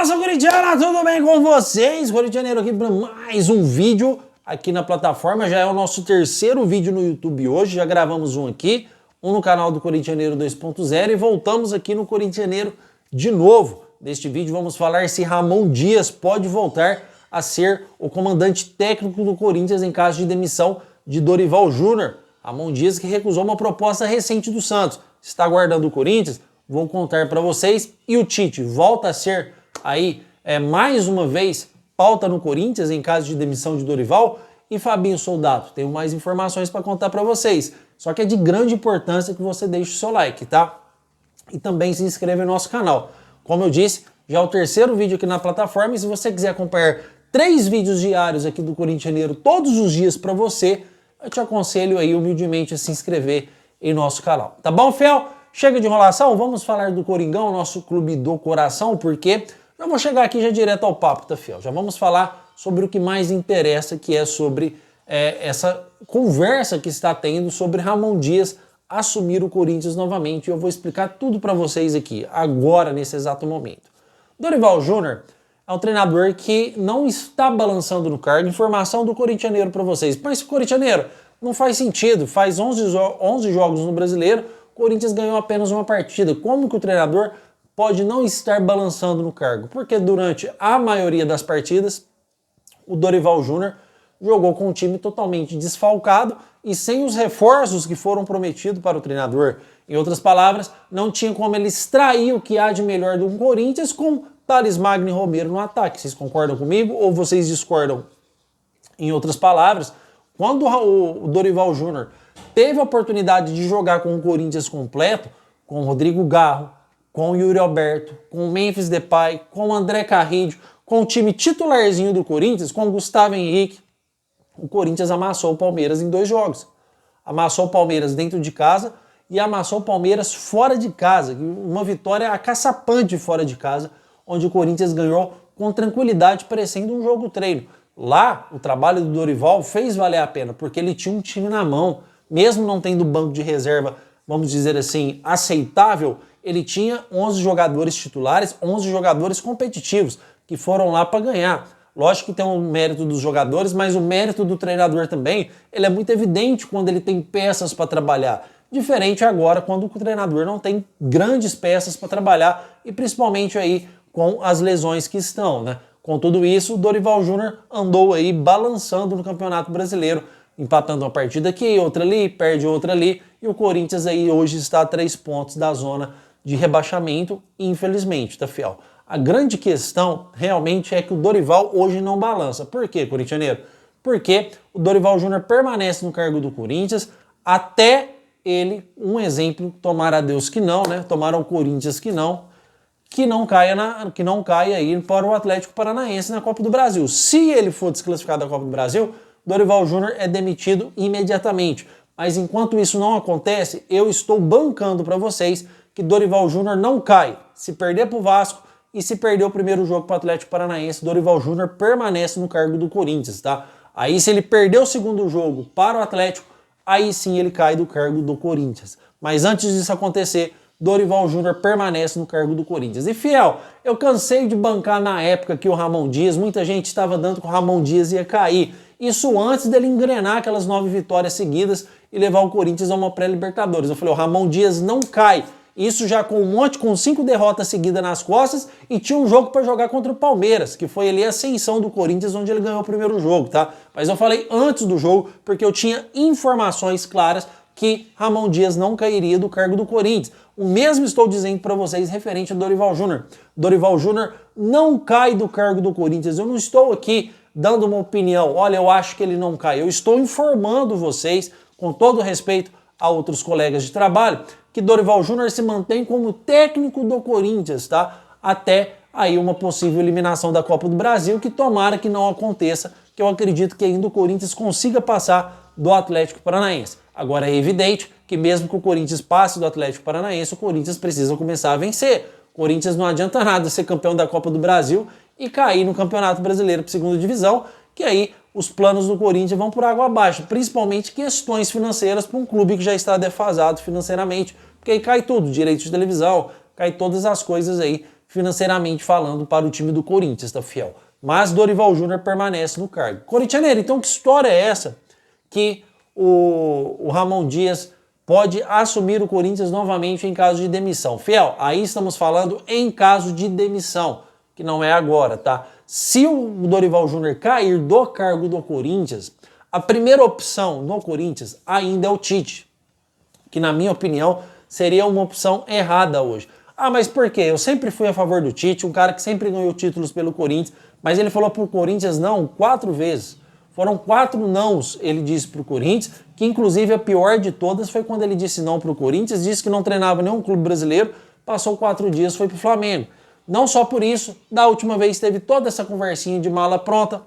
Nação Corintiana, tudo bem com vocês? Corintianeiro aqui para mais um vídeo aqui na plataforma. Já é o nosso terceiro vídeo no YouTube hoje. Já gravamos um aqui, um no canal do Corintianeiro 2.0 e voltamos aqui no Corintianeiro de novo. Neste vídeo vamos falar se Ramon Dias pode voltar a ser o comandante técnico do Corinthians em caso de demissão de Dorival Júnior. Ramon Dias que recusou uma proposta recente do Santos. Está aguardando o Corinthians? Vou contar para vocês. E o Tite volta a ser aí mais uma vez pauta no Corinthians em caso de demissão de Dorival. E Fabinho Soldato, tenho mais informações para contar para vocês. Só que é de grande importância que você deixe o seu like, tá? E também se inscreva no nosso canal. Como eu disse, já é o terceiro vídeo aqui na plataforma. E se você quiser acompanhar 3 vídeos diários aqui do Corintianeiro todos os dias para você, eu te aconselho aí humildemente a se inscrever em nosso canal. Tá bom, fiel? Chega de enrolação, vamos falar do Coringão, nosso clube do coração, porque eu vou chegar aqui já direto ao papo, tá, fiel? Já vamos falar sobre o que mais interessa, que é sobre essa conversa que está tendo sobre Ramon Dias assumir o Corinthians novamente. E eu vou explicar tudo para vocês aqui, agora, nesse exato momento. Dorival Júnior é um treinador que não está balançando no cargo. Informação do Corintianeiro para vocês. Mas, Corintianeiro, não faz sentido. Faz 11 jogos no Brasileiro, o Corinthians ganhou apenas uma partida. Como que o treinador pode não estar balançando no cargo? Porque durante a maioria das partidas, o Dorival Júnior jogou com um time totalmente desfalcado e sem os reforços que foram prometidos para o treinador. Em outras palavras, não tinha como ele extrair o que há de melhor do Corinthians com Thales Magno e Romero no ataque. Vocês concordam comigo ou vocês discordam? Em outras palavras, quando o Dorival Júnior teve a oportunidade de jogar com o Corinthians completo, com o Rodrigo Garro, com o Yuri Alberto, com o Memphis Depay, com o André Carrillo, com o time titularzinho do Corinthians, com o Gustavo Henrique, o Corinthians amassou o Palmeiras em 2 jogos. Amassou o Palmeiras dentro de casa e amassou o Palmeiras fora de casa. Uma vitória acaçapante fora de casa, onde o Corinthians ganhou com tranquilidade, parecendo um jogo treino. Lá, o trabalho do Dorival fez valer a pena, porque ele tinha um time na mão. Mesmo não tendo banco de reserva, vamos dizer assim, aceitável, ele tinha 11 jogadores titulares, 11 jogadores competitivos, que foram lá para ganhar. Lógico que tem o mérito dos jogadores, mas o mérito do treinador também, ele é muito evidente quando ele tem peças para trabalhar. Diferente agora quando o treinador não tem grandes peças para trabalhar e principalmente aí com as lesões que estão, né? Com tudo isso, o Dorival Júnior andou aí balançando no Campeonato Brasileiro, empatando uma partida aqui, outra ali, perde outra ali, e o Corinthians aí hoje está a 3 pontos da zona de rebaixamento, infelizmente, tá, fiel? A grande questão realmente é que o Dorival hoje não balança. Por quê, corintianeiro? Porque o Dorival Júnior permanece no cargo do Corinthians até ele, um exemplo, tomara a Deus que não, né? Tomara ao Corinthians que não caia aí para o Atlético Paranaense na Copa do Brasil. Se ele for desclassificado da Copa do Brasil, Dorival Júnior é demitido imediatamente. Mas enquanto isso não acontece, eu estou bancando para vocês que Dorival Júnior não cai. Se perder para o Vasco e se perder o primeiro jogo para o Atlético Paranaense, Dorival Júnior permanece no cargo do Corinthians, tá? Aí se ele perder o segundo jogo para o Atlético, aí sim ele cai do cargo do Corinthians. Mas antes disso acontecer, Dorival Júnior permanece no cargo do Corinthians. E fiel, eu cansei de bancar na época que o Ramon Dias, muita gente estava dando que o Ramon Dias ia cair. Isso antes dele engrenar aquelas 9 vitórias seguidas e levar o Corinthians a uma pré-Libertadores. Eu falei, o Ramon Dias não cai. Isso já com 5 derrotas seguidas nas costas e tinha um jogo para jogar contra o Palmeiras, que foi ali a ascensão do Corinthians, onde ele ganhou o primeiro jogo, tá? Mas eu falei antes do jogo, porque eu tinha informações claras que Ramon Dias não cairia do cargo do Corinthians. O mesmo estou dizendo para vocês referente a Dorival Júnior. Dorival Júnior não cai do cargo do Corinthians. Eu não estou aqui dando uma opinião, olha, eu acho que ele não cai. Eu estou informando vocês, com todo respeito a outros colegas de trabalho, que Dorival Júnior se mantém como técnico do Corinthians, tá? Até aí uma possível eliminação da Copa do Brasil, que tomara que não aconteça, que eu acredito que ainda o Corinthians consiga passar do Atlético Paranaense. Agora é evidente que mesmo que o Corinthians passe do Atlético Paranaense, o Corinthians precisa começar a vencer. O Corinthians não adianta nada ser campeão da Copa do Brasil e cair no Campeonato Brasileiro para segunda divisão, que aí os planos do Corinthians vão por água abaixo, principalmente questões financeiras para um clube que já está defasado financeiramente, porque aí cai tudo, direitos de televisão, cai todas as coisas aí financeiramente falando, para o time do Corinthians, tá, fiel? Mas Dorival Júnior permanece no cargo. Corintianeiro, então que história é essa que o Ramon Dias pode assumir o Corinthians novamente em caso de demissão? Fiel, aí estamos falando em caso de demissão, que não é agora, tá? Se o Dorival Júnior cair do cargo do Corinthians, a primeira opção no Corinthians ainda é o Tite, que na minha opinião seria uma opção errada hoje. Ah, mas por quê? Eu sempre fui a favor do Tite, um cara que sempre ganhou títulos pelo Corinthians, mas ele falou pro Corinthians não 4 vezes. Foram 4 nãos, ele disse pro Corinthians, que inclusive a pior de todas foi quando ele disse não pro Corinthians, disse que não treinava nenhum clube brasileiro, passou 4 dias, foi pro Flamengo. Não só por isso, da última vez teve toda essa conversinha de mala pronta,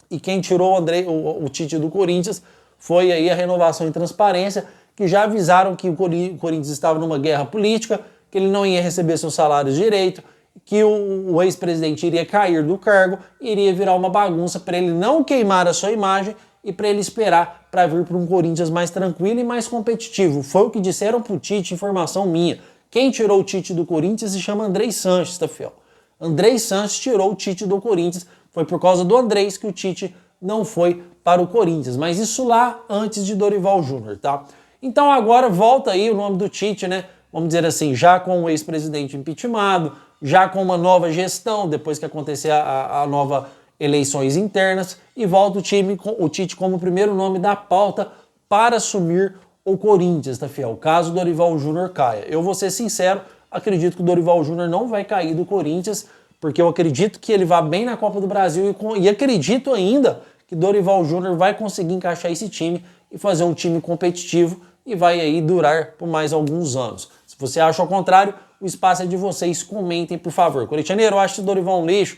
e quem tirou o Tite do Corinthians foi aí a Renovação e Transparência, que já avisaram que o Corinthians estava numa guerra política, que ele não ia receber seus salários direito, que o ex-presidente iria cair do cargo, iria virar uma bagunça para ele não queimar a sua imagem e para ele esperar para vir para um Corinthians mais tranquilo e mais competitivo. Foi o que disseram pro Tite, informação minha. Quem tirou o Tite do Corinthians se chama Andrei Sanches, tá, fiel? Andrei Sanches tirou o Tite do Corinthians, foi por causa do Andrés que o Tite não foi para o Corinthians, mas isso lá antes de Dorival Júnior, tá? Então agora volta aí o nome do Tite, né? Vamos dizer assim, já com o ex-presidente impeachmentado, já com uma nova gestão, depois que acontecer a nova eleições internas, e volta o Tite como o primeiro nome da pauta para assumir o Corinthians, tá, fiel? Caso o Dorival Júnior caia. Eu vou ser sincero, acredito que o Dorival Júnior não vai cair do Corinthians, porque eu acredito que ele vá bem na Copa do Brasil e acredito ainda que Dorival Júnior vai conseguir encaixar esse time e fazer um time competitivo e vai aí durar por mais alguns anos. Se você acha ao contrário, o espaço é de vocês, comentem, por favor. Corintianeiro, eu acho o Dorival um lixo.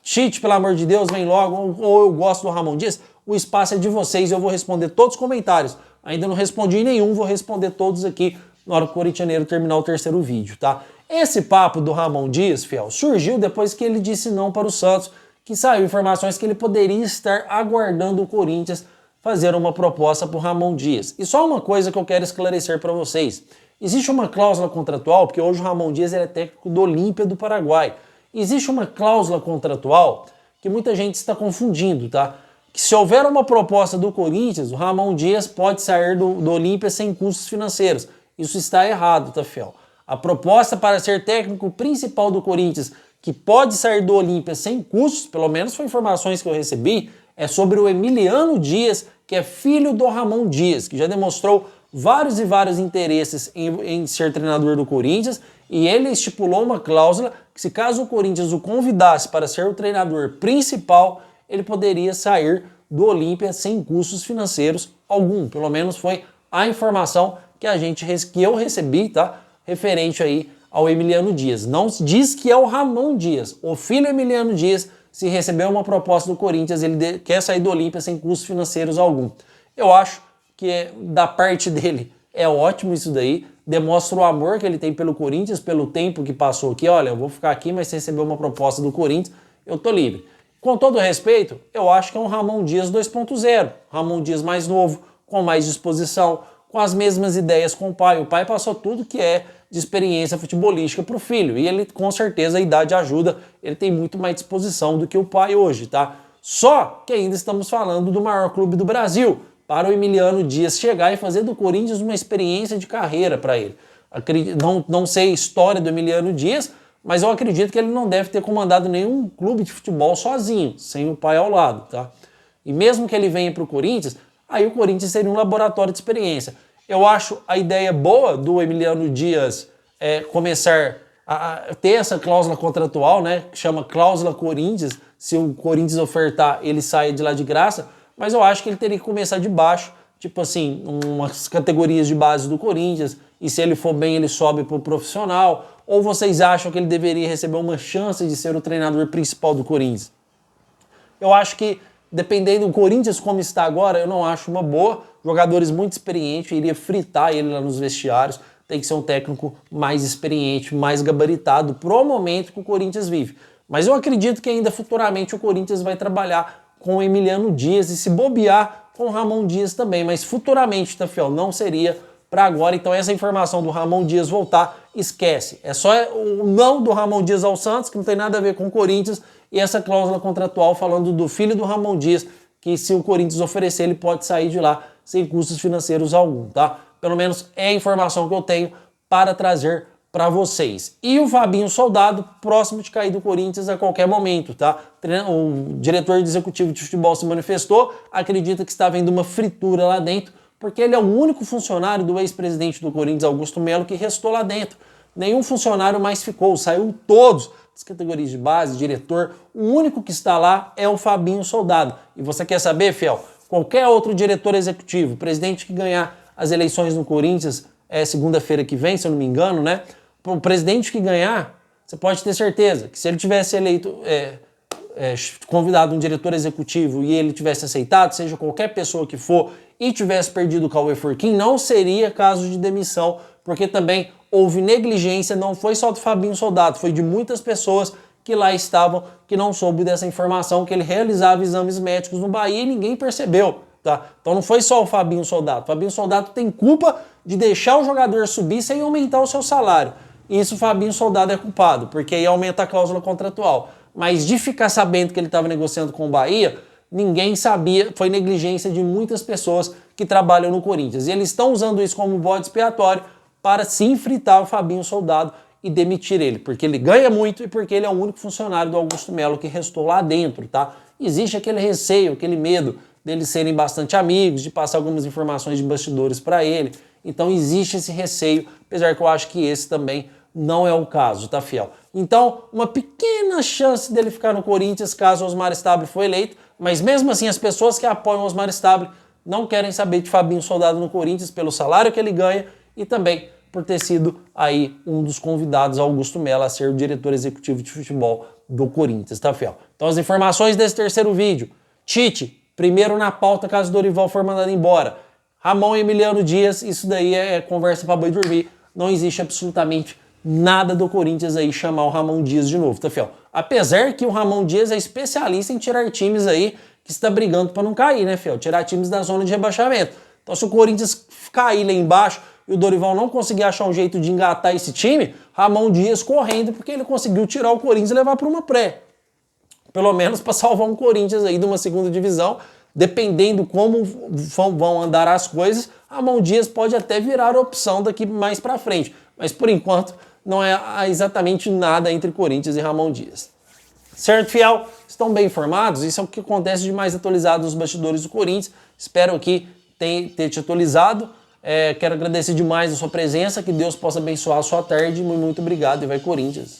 Tite, pelo amor de Deus, vem logo. Ou eu gosto do Ramon Dias. O espaço é de vocês e eu vou responder todos os comentários. Ainda não respondi nenhum, vou responder todos aqui na hora que o Corintianeiro terminar o terceiro vídeo, tá? Esse papo do Ramon Dias, fiel, surgiu depois que ele disse não para o Santos, que saiu informações que ele poderia estar aguardando o Corinthians fazer uma proposta para o Ramon Dias. E só uma coisa que eu quero esclarecer para vocês. Existe uma cláusula contratual, porque hoje o Ramon Dias é técnico do Olímpia do Paraguai. Existe uma cláusula contratual que muita gente está confundindo, tá? Que se houver uma proposta do Corinthians, o Ramon Dias pode sair do Olímpia sem custos financeiros. Isso está errado, tá, fiel? A proposta para ser técnico principal do Corinthians, que pode sair do Olímpia sem custos, pelo menos foi informações que eu recebi, é sobre o Emiliano Dias, que é filho do Ramon Dias, que já demonstrou vários e vários interesses em ser treinador do Corinthians, e ele estipulou uma cláusula que se caso o Corinthians o convidasse para ser o treinador principal, ele poderia sair do Olímpia sem custos financeiros algum. Pelo menos foi a informação que eu recebi, tá? Referente aí ao Emiliano Dias. Não diz que é o Ramon Dias. O filho Emiliano Dias, se receber uma proposta do Corinthians, ele quer sair do Olímpia sem custos financeiros algum. Eu acho que da parte dele é ótimo isso daí, demonstra o amor que ele tem pelo Corinthians, pelo tempo que passou aqui. Olha, eu vou ficar aqui, mas se receber uma proposta do Corinthians, eu tô livre. Com todo respeito, eu acho que é um Ramon Dias 2.0. Ramon Dias mais novo, com mais disposição, com as mesmas ideias com o pai. O pai passou tudo que é de experiência futebolística para o filho. E ele, com certeza, a idade ajuda. Ele tem muito mais disposição do que o pai hoje, tá? Só que ainda estamos falando do maior clube do Brasil, para o Emiliano Dias chegar e fazer do Corinthians uma experiência de carreira para ele. Não sei a história do Emiliano Dias, mas eu acredito que ele não deve ter comandado nenhum clube de futebol sozinho, sem o pai ao lado, tá? E mesmo que ele venha para o Corinthians, aí o Corinthians seria um laboratório de experiência. Eu acho a ideia boa do Emiliano Dias começar a ter essa cláusula contratual, né, que chama cláusula Corinthians. Se o Corinthians ofertar, ele sai de lá de graça, mas eu acho que ele teria que começar de baixo, tipo assim, umas categorias de base do Corinthians, e se ele for bem, ele sobe para o profissional. Ou vocês acham que ele deveria receber uma chance de ser o treinador principal do Corinthians? Eu acho que, dependendo do Corinthians como está agora, eu não acho uma boa. Jogadores muito experientes, iria fritar ele lá nos vestiários. Tem que ser um técnico mais experiente, mais gabaritado pro momento que o Corinthians vive. Mas eu acredito que ainda futuramente o Corinthians vai trabalhar com o Emiliano Dias e se bobear com o Ramon Dias também. Mas futuramente, tá, fiel? Não seria para agora. Então essa informação do Ramon Dias voltar esquece. É só o não do Ramon Dias ao Santos, que não tem nada a ver com o Corinthians, e essa cláusula contratual falando do filho do Ramon Dias, que se o Corinthians oferecer, ele pode sair de lá sem custos financeiros algum, tá? Pelo menos é a informação que eu tenho para trazer para vocês. E o Fabinho Soldado, próximo de cair do Corinthians a qualquer momento, tá? O diretor executivo de futebol se manifestou, acredita que está havendo uma fritura lá dentro, porque ele é o único funcionário do ex-presidente do Corinthians, Augusto Melo, que restou lá dentro. Nenhum funcionário mais ficou, saiu todos das categorias de base, diretor. O único que está lá é o Fabinho Soldado. E você quer saber, fiel? Qualquer outro diretor executivo, presidente que ganhar as eleições no Corinthians, segunda-feira que vem, se eu não me engano, né? O presidente que ganhar, você pode ter certeza que se ele tivesse eleito, convidado um diretor executivo e ele tivesse aceitado, seja qualquer pessoa que for, e tivesse perdido o Cauê Forquim, não seria caso de demissão, porque também houve negligência, não foi só do Fabinho Soldado, foi de muitas pessoas que lá estavam, que não soube dessa informação, que ele realizava exames médicos no Bahia e ninguém percebeu, tá? Então não foi só o Fabinho Soldado. O Fabinho Soldado tem culpa de deixar o jogador subir sem aumentar o seu salário. Isso o Fabinho Soldado é culpado, porque aí aumenta a cláusula contratual. Mas de ficar sabendo que ele estava negociando com o Bahia, ninguém sabia, foi negligência de muitas pessoas que trabalham no Corinthians. E eles estão usando isso como bode expiatório para se infritar o Fabinho Soldado e demitir ele, porque ele ganha muito e porque ele é o único funcionário do Augusto Melo que restou lá dentro, tá? Existe aquele receio, aquele medo deles serem bastante amigos, de passar algumas informações de bastidores para ele. Então existe esse receio, apesar que eu acho que esse também não é o caso, tá, fiel? Então, uma pequena chance dele ficar no Corinthians caso o Osmar Stable for eleito, mas mesmo assim as pessoas que apoiam o Osmar Stable não querem saber de Fabinho Soldado no Corinthians pelo salário que ele ganha e também por ter sido aí um dos convidados, Augusto Melo, a ser o diretor executivo de futebol do Corinthians, tá, fiel? Então as informações desse terceiro vídeo. Tite, primeiro na pauta caso o Dorival for mandado embora. Ramon e Emiliano Dias, isso daí é conversa para boi dormir. Não existe absolutamente nada do Corinthians aí chamar o Ramon Dias de novo, tá, fiel? Apesar que o Ramon Dias é especialista em tirar times aí que está brigando para não cair, né, fiel? Tirar times da zona de rebaixamento. Então se o Corinthians cair lá embaixo e o Dorival não conseguir achar um jeito de engatar esse time, Ramon Dias correndo porque ele conseguiu tirar o Corinthians e levar para uma pré. Pelo menos para salvar um Corinthians aí de uma segunda divisão. Dependendo como vão andar as coisas, Ramon Dias pode até virar opção daqui mais para frente. Mas por enquanto não é exatamente nada entre Corinthians e Ramon Dias. Certo, fiel? Estão bem informados? Isso é o que acontece de mais atualizado nos bastidores do Corinthians. Espero aqui ter te atualizado. Quero agradecer demais a sua presença, que Deus possa abençoar a sua tarde. Muito obrigado e vai Corinthians!